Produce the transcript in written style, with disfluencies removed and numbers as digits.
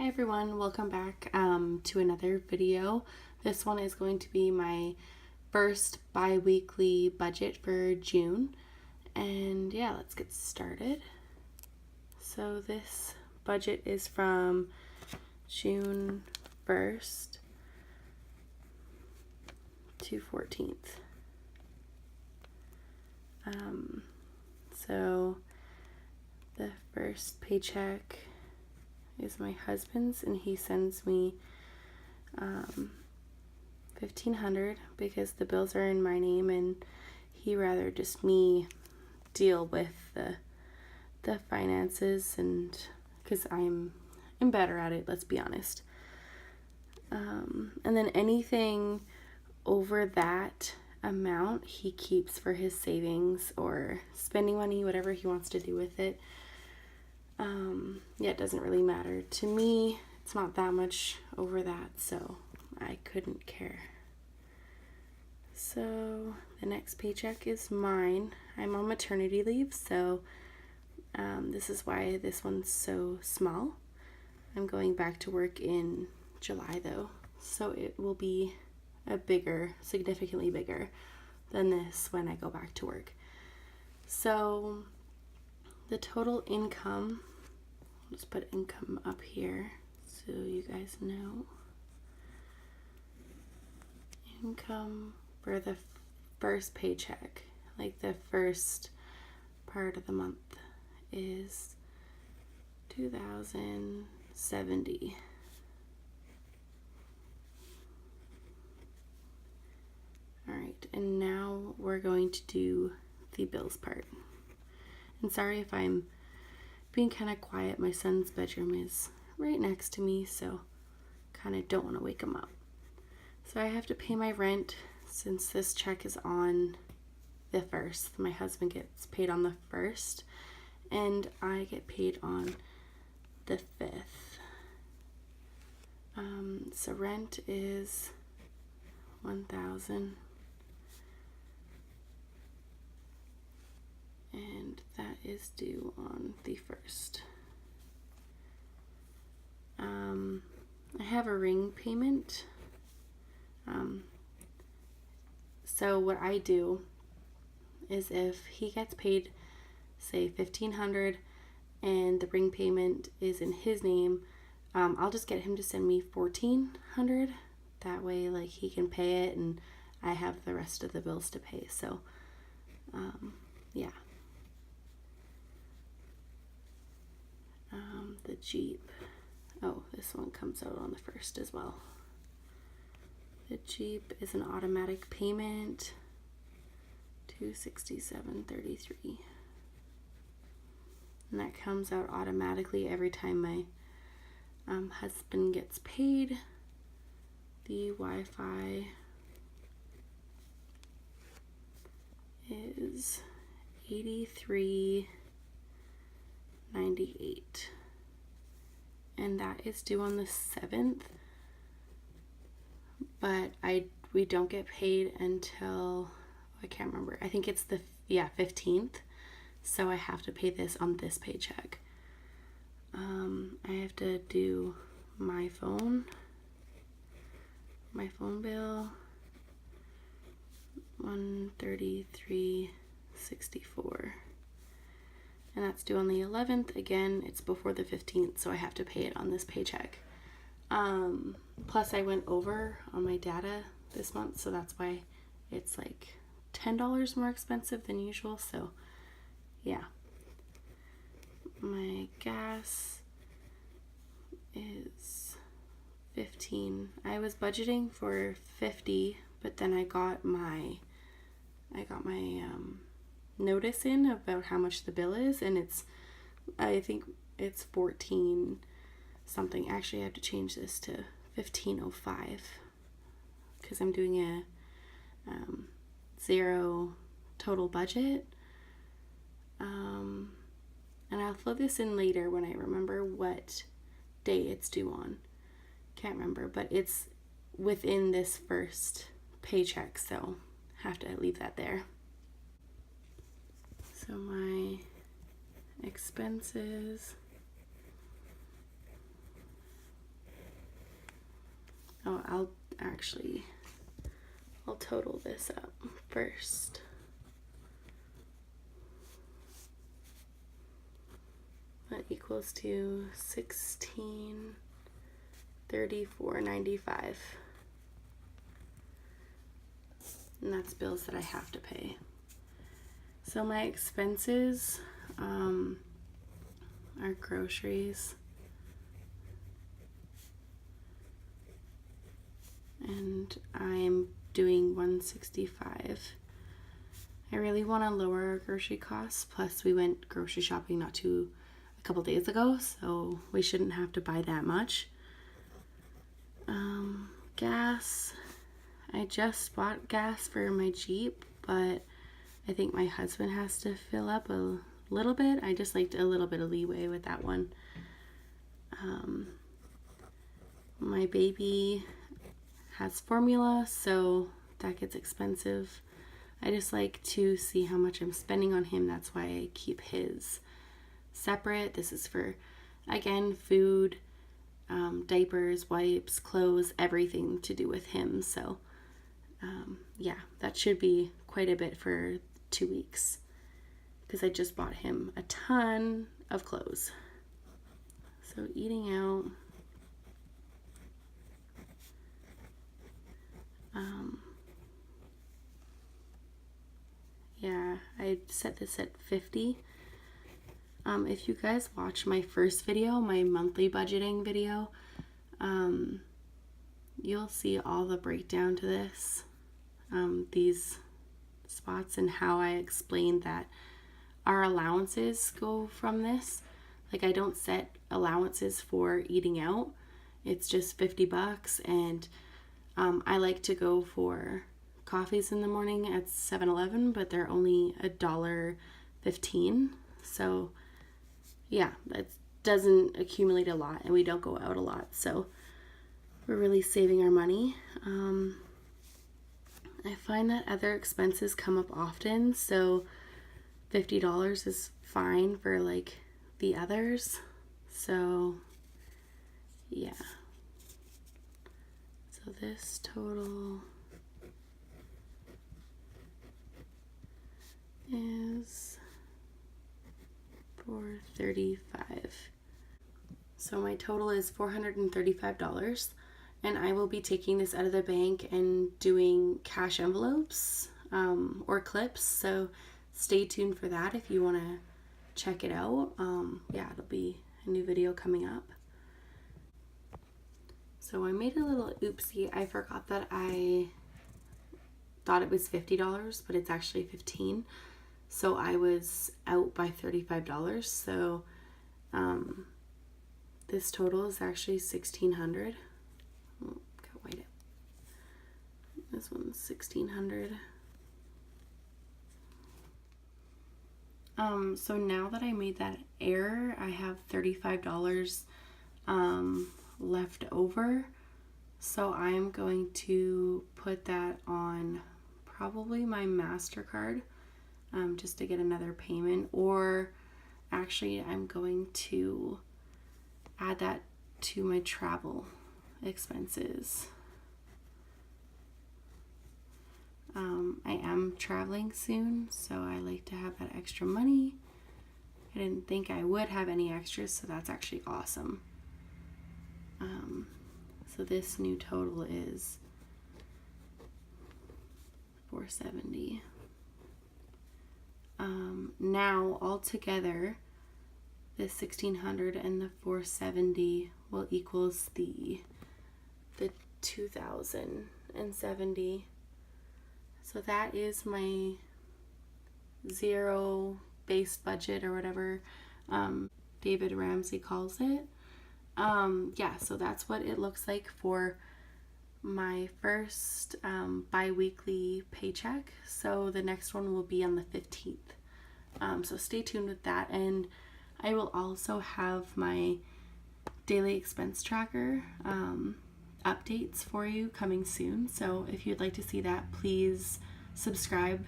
everyone, welcome back to another video. This one is going to be my first bi-weekly budget for June, and yeah, let's get started. So this budget is from June 1st to 14th. So the first paycheck is my husband's, and he sends me $1,500 because the bills are in my name and he rather just me deal with the finances, and because I'm better at it, let's be honest. And then anything over that amount he keeps for his savings or spending money, whatever he wants to do with it. Yeah, it doesn't really matter to me. It's not that much over that, so I couldn't care. So the next paycheck is mine. I'm on maternity leave, so this is why this one's so small. I'm going back to work in July though, so it will be significantly bigger than this when I go back to work. So the total income, let's put income up here so you guys know. Income for the first paycheck, like the first part of the month, is $2,070. Alright, and now we're going to do the bills part. And sorry if I'm being kind of quiet. My son's bedroom is right next to me, so kind of don't want to wake him up. So I have to pay my rent since this check is on the 1st. My husband gets paid on the 1st, and I get paid on the 5th. So rent is $1,000. And that is due on the 1st. I have a ring payment. So what I do is if he gets paid, say $1,500, and the ring payment is in his name, I'll just get him to send me $1,400. That way, like, he can pay it and I have the rest of the bills to pay. So, yeah. The Jeep. Oh, this one comes out on the 1st as well. The Jeep is an automatic payment, $267.33. And that comes out automatically every time my husband gets paid. The Wi-Fi is $83.98, and that is due on the 7th, but we don't get paid until, I can't remember, I think it's the 15th, so I have to pay this on this paycheck. I have to do my phone bill, $133.64, and that's due on the 11th. Again, it's before the 15th, so I have to pay it on this paycheck. Plus I went over on my data this month, so that's why it's like $10 more expensive than usual. So yeah, my gas is $15. I was budgeting for $50, but then I got my notice in about how much the bill is, and I think it's 14 something. Actually, I have to change this to 1505 because I'm doing a zero total budget. And I'll throw this in later when I remember what day it's due on. Can't remember, but it's within this first paycheck, so have to leave that there. So my expenses actually, I'll total this up first. That equals to $1634.95. And that's bills that I have to pay. So my expenses are groceries. And I'm doing $165. I really want to lower our grocery costs. Plus, we went grocery shopping a couple days ago, so we shouldn't have to buy that much. Gas. I just bought gas for my Jeep, but I think my husband has to fill up a little bit. I just liked a little bit of leeway with that one. My baby has formula, so that gets expensive. I just like to see how much I'm spending on him. That's why I keep his separate. This is for, again, food, diapers, wipes, clothes, everything to do with him. So yeah, that should be quite a bit for 2 weeks because I just bought him a ton of clothes. So eating out, yeah, I set this at 50. If you guys watch my first video, my monthly budgeting video, you'll see all the breakdown to this, these spots, and how I explained that our allowances go from this. Like, I don't set allowances for eating out. It's just $50, and I like to go for coffees in the morning at 7-Eleven, but they're only $1.15. So yeah, that doesn't accumulate a lot, and we don't go out a lot, so we're really saving our money. I find that other expenses come up often, so $50 is fine for like the others. So yeah, so this total is $435. So my total is $435, and I will be taking this out of the bank and doing cash envelopes or clips. So stay tuned for that if you want to check it out. Yeah, it'll be a new video coming up. So I made a little oopsie. I forgot that I thought it was $50, but it's actually $15. So I was out by $35. So this total is actually $1,600. Oh, gotta wait it. This one's $1,600. So now that I made that error, I have $35 left over. So I'm going to put that on probably my MasterCard, just to get another payment, or actually I'm going to add that to my travel expenses. I am traveling soon, so I like to have that extra money. I didn't think I would have any extras, so that's actually awesome. So this new total is $470. Now altogether, the $1,600 and the $470 will equals the $2,070. So that is my zero based budget, or whatever David Ramsey calls it. Yeah, so that's what it looks like for my first bi-weekly paycheck. So the next one will be on the 15th. So stay tuned with that, and I will also have my daily expense tracker updates for you coming soon. So if you'd like to see that, please subscribe